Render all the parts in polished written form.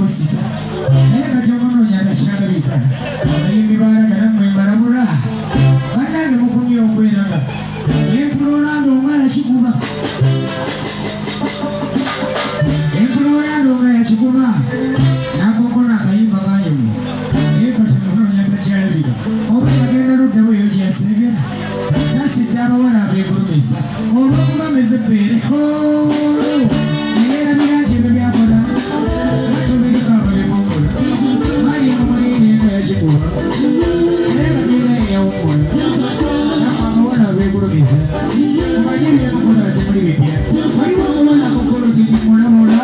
musita naye kati omunoonya atakyalabika abayimbi balagala mmwe mbalabula bannange mukumye okweraga empulolanga omwe yakikuba empulolanga omwe yakikuba nakokola akayimba kanyumu naye kati omunoonya atakyalabika oba yagenda luddawo eyo gyeyasengera sasidde abawala abeegulumisa olwokuba meze ebbeere neyeerabira nti ebyo byakola batubirika abalebomula mali omulini eno yakikuba naye bagenda eyawumola abawala abeegulumisa mumanye byamukola temuli bipya waliwo omuwala mukolodini mulabula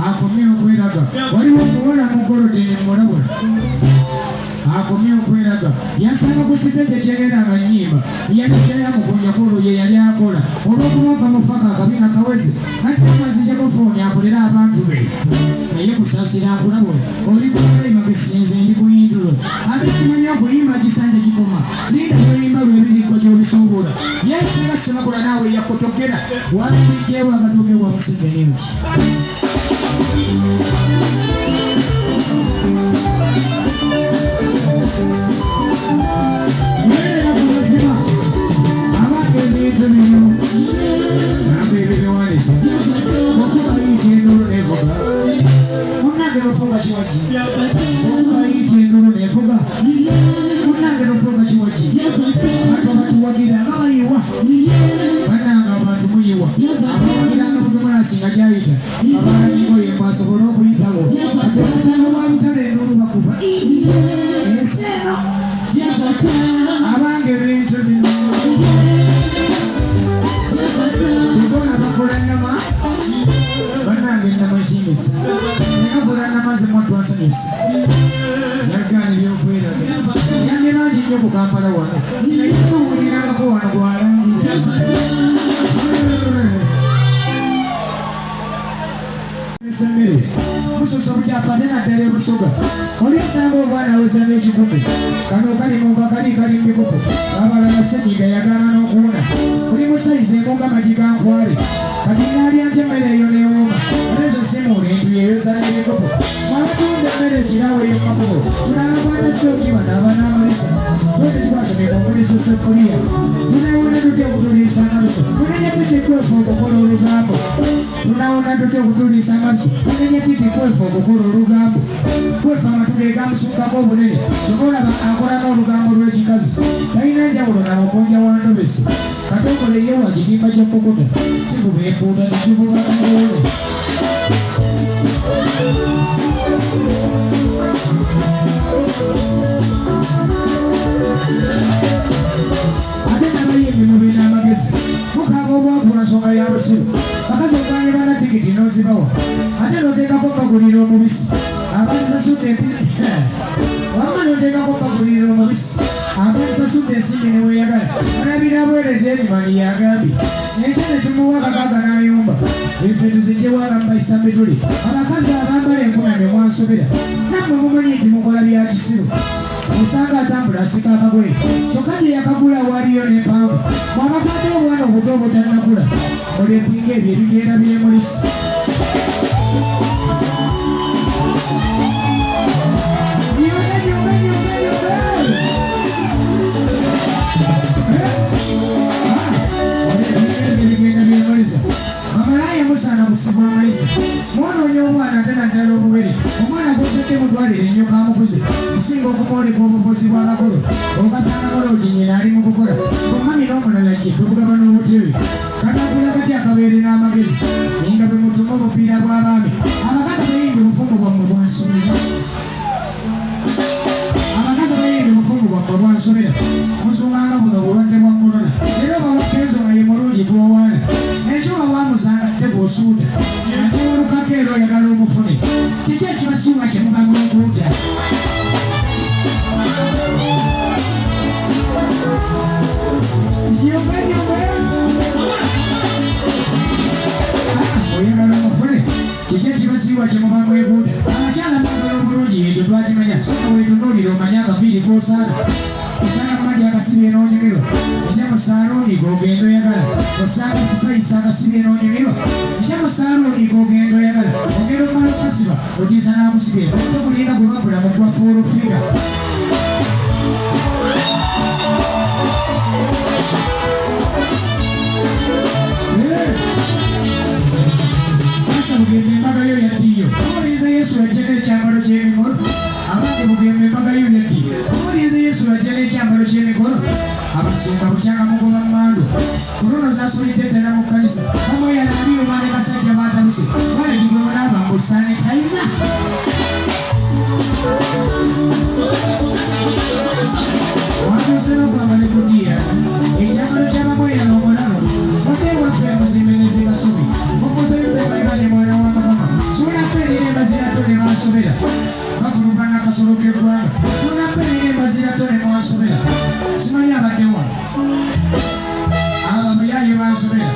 akomye okweraga waliwo omuwala mukolodini mulabula akomye okweraga yasanga ku sitege kyegeranga nnyimba yaniseyamukonyakulu ye yali akola olw'okumwava mu faka akabina kaweze ate amazi gyekofooni akolera abantu be naye kusaasira nkulabula oli kulayima gesinze ndi kuyintulo ate kimanya okuyimba kisanja kikoma linda lweyimba lwebiriko gyobisuubula yesinga sebakola naawe yakotokera wabijjewo akatoke wamusezenemuti Mwerera ku mazima abange ebintu bino nambe ebibiwanisa okuba yiti endulu nevuga munnange nofunga kiwagi okuba yiti endulu nevuga munnange nofunga kiwagi abantu abatuwagira nga bayiwa bannanga abantu muyiwa abawagiranga butumulasi nga gyayita abalangigoye mwasobola okuyitawo ate basanga bwabutale endulu bakuba eseeno abange ebintu bino tubona bakola nnama bannange ennama esiimisa nakola nnama zemwatwasanyusa yagaana ebyokweraga yange bangi nnyo ku Kampala wano naye siwulirangako wano gwalangira emmere mususa bukyapa ate naddala ebusoga oli osanga obwana aweza n'ekikumi kano kalimuka kali kalimbikopo abalala senyiga yagaana n'okuwuna oli musayizi engonga magi gankwale kati naalya nti emmere eyo newooma olezo simuula endu yeyoza n'ebikopo mwabatunda emmere ekirawo ey'omakubo tunalakwata kyokiba n'abanaamulisa twete twasomeka omulisa sefuliya tunawona tutya okutuliisa amaluso tunenya titi kwefa okukola olugambo tunawona tutya okutuliisa amaluso tunenya titi kwefa okukola olugambo kwefa amatuga egamusukkako obunene tomulaba akola n'olugambo lw'ekikazi talina njawulo namukonja wa ndobesi katokole ye wa kitimba ky'okukota kivuba empuuta nekivuba kawoole ate nabayimbi mubina amagezi mukaba obwakula nsonga ya busiru bakazi obwange bana tikiti n'ozibawa ate noteekako bagulira omubisi abalisasudde wamma noteekako bagulira omubisi abalisasudde ensimbi neweyagala alabira bweredde ebimani yagambye ekyo ne tumuwa kakaaga n'ayumba efe tuzijjewagamubayisa mbituli abakazi abambala enkunamye mwansobera nammwe mumanyi nti mukola bya kisiru osanga atambula asika akagoye kyokka gye yakagula waliyo n'empanvu mwabakwate obwana obuto obutannakula olempinga ebyo ebigenda byemulisi amalaya musaana kusibwa amaizi mwonoonye omwana ate naddala obubere omwana gozedde mutwalire ennyo kamukuze kusinga okumwoleka obukozi bw'abakolo okasanga kologi nyina ali mu kukola omwami n'omulala kye tubugaba n'obutebe katagula kati akabeere n'amagezi nga bwe mutuma obupiira bw'abaami abakazi bayimba obufumbo bwammwe bwansobera abakazi bayimba obufumbo bwammwe bwansobera musunganga buno obulwadde bwa korona era obawakeezo nga ye mulungi bwowaana ekyoba wamusanga tte bw'osuuta ate olukako era oyagala omufune kiki ekibasiiwa kyemugamba okuuta oyagala omufune kiki ekibasiiwa kyemugamba ekuuta abakyala mwagala obulungi ekyo twakimanya soka wetunuulira omanye akaviiri k'osaana osanga amagi akasibye n'onyumirwa ojja mu saluuni g'ogenda oyagala osanga sipayisi akasibye n'onyumirwa ojja mu saluuni g'ogenda oyagala ogenda omala okasiba ogiisa n'akusibye tokulinda gwe bagula mu gwafuula figa mugenda embaga yo yaddiyo omulinze Yesu yajja n'ekyambalo ky'emikono abandi mugenda embaga yo yaddiyo omulinze Yesu yajja n'ekyambalo ky'emikono abasumba bukyanga mugoba mmando kunono zasulidde eddala mu kkanisa omwoyo alabiyo baane basajja baatabuse balekigwe munaaba mbu sanitayiza watuuserokwamba ne kugiya ekyambalo ky'abamwoyo n'omulalo odde waffe muzimbenezi basubi mukozeebaibane mwana wa mukama sunapelire embazirato ne mwasobera bavuluba n'akasolo k'eggwanga sunapelire embazirato ne mwasobera simanyi abaddewa abamuyayo bansobera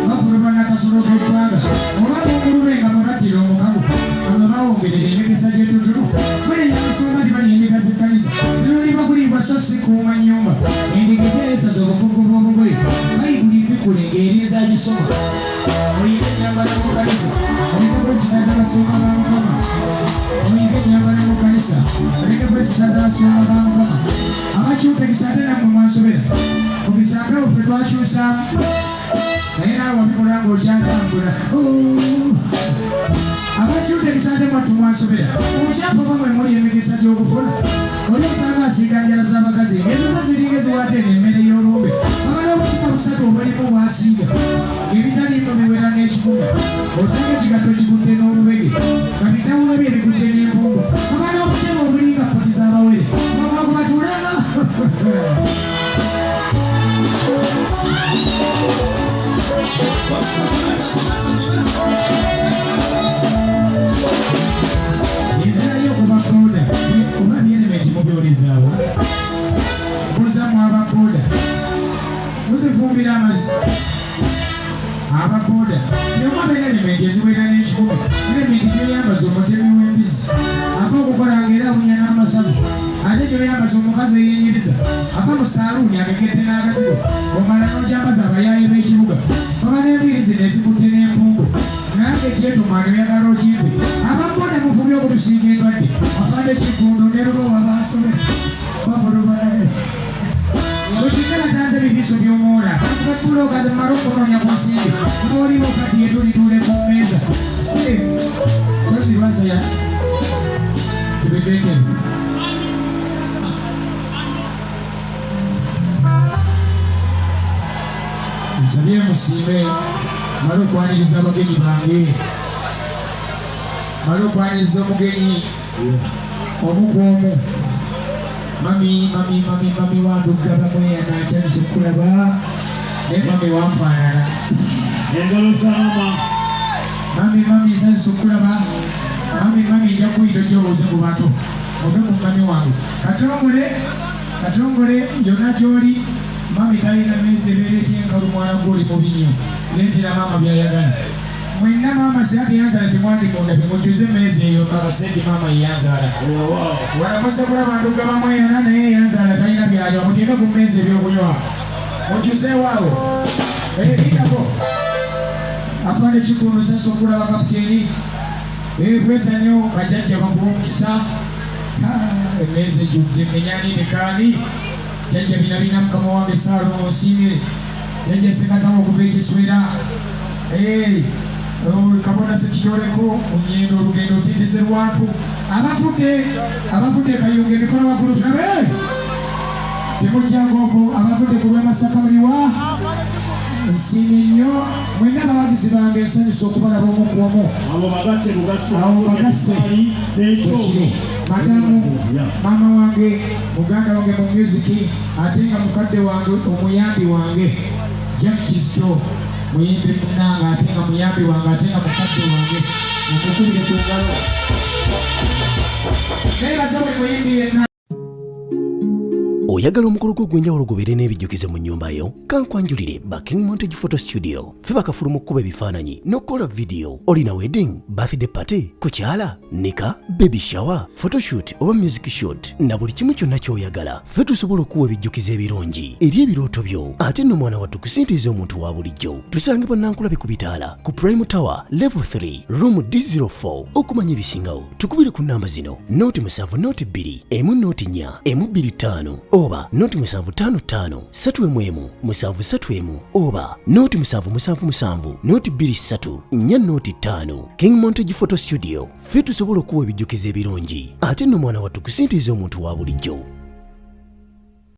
bavuluba n'akasolo k'eggwanga obanga omulube nga mwebattira omukago abo bawongerera emikisa gy'etutulu mulenya musumba tibali emika z'ekkanisa zirulibwa kuliibwa so si kuuma nnyumba endiga gyeyesaza obukugu bw'obugoye bayiguli mbikule ng'erinza gisoma oyinza ennyambala mu kkanisa oleke kwesitaza abasumba ba mukama oyinza ennyambala mu kkanisa oleke kwesitaza abasumba ba mukama abakyuka ekisaate nammwe mwansobera mukisaakawo ffe twakyusaamu naye naawe wabikola ng'okyatambula abakyuka ekisaate mwattu mwansobera obukyafu bamwe muli emikisa gy'okufuna oli osanga asiiga njala z'abakazi ezo zo ziringa eziwaatera emmere y'olumbe bamala obutima busatu obulimu bwasiiga ebitali nno biwera n'ekikumi osanga ekigatto kigudde n'olubege nga bitawulo bye bigudde n'empumbu bamala obutema obulinga ppoti z'abawere bamwakubatulanga ezirayo okubaboda oba byenementi mubyolezaawo buzamu ababoda muzifumbira amazzi ababoda neomaba elementi eziwera n'ekikumi elementi gyoyambaza omutemi w'embizi ava okukolanga era awunya n'amasavu ate gyoyambaza omukazi eyenyiriza ava mu saaluuni agegedde n'akazigo omala n'ogyambaza abayaayi b'ekibuga oba n'embiri zino ezikutte n'empumbu nange kyetumano oyagala okimbe ababoda mufubye okutusinga endwadde afande kigundu neruba basobera babulubanaye okikala tanze bibiso by'omwola babulokaze mumala okunoonya ku nsimbi nooliwo kati yetulituule ku mmeeza tozirwasaya tubitekere nsabye musimbe mala okwaniriza abagenyi bange mala okwaniriza omugenyi omukwomu mami wandugga bamweyanaakyali kyokulaba naye mami wanfaanana engalo z'ama mami nsanyusa okulaba mami nja kuyita ojjobooze mu bato ove ku mami wange katongole yonna gy'oli mami talina meezi ebeera etyenkalu mwana gw'oli mubi nnyo leetera maama byayagala mwenna maama siyateyanzala temwandimunda bimujuze meezi eyo kakasente maama yeyanzala walamuze kulaba ndugga bamweyana naye eyanzala talina byalya muteeke ku meezi ebyokunywa mujuzeewaawo ebitako afande kikulu sasa okulaba kapiteeni bwezanyo bajjajja bakuba omukisa emeezi ejjudde emenyani nekaani jajja bina mukama wange Saalongo Osiime jajja sekatawo okuva ekiswera kabona sekikyoleko onyendo olugendo otindise lwantu abafudde kayunga emikono waggulu sabe temujjangoko abafudde ku lw'Amasaka muliwa nsiimye nnyo mwenna abawagizi bange ensanyusa okubalaba omukuomu abo bagatte bagasse ekiri madamu maama wange muganda wange mu musiki ate nga mukadde wange omuyambi wange Jack Kisto muyimbi munnanga ate nga muyambi wange ate nga mukadde wange mukukubire ku ngalo neebaza buli muyimbi yenna oyagala omukolo gw'ogwenjawulo gubeere n'ebijjukizo mu nnyumba yo kankwanjulire ba King Montage Photo Studio ffe bakafuluma okukuba ebifaananyi n'okukola vidiyo. Olina wedding, birthday party, kukyala, nika, baby shower, photoshoot oba music shoot na buli kimu kyonna ky'oyagala ffe tusobola okuwa ebijjukizo ebirungi eri ebirooto byo ate nno mwana wattu kusintiiza omuntu wa bulijjo. Tusange bannankulabe ku bitaala ku Prime Tower Level 3 Room D04. Okumanya ebisingawo tukubire ku namba zino noti 7 noti 2 emu noti 4 emu 25 oba noti 755 3 731 oba noti 777 noti 23 4 noti 5. King Montage Photo Studio ffe tusobola okuwa ebijjukizo ebirungi ate nno mwana wattu kusintiiza omuntu wa bulijjo.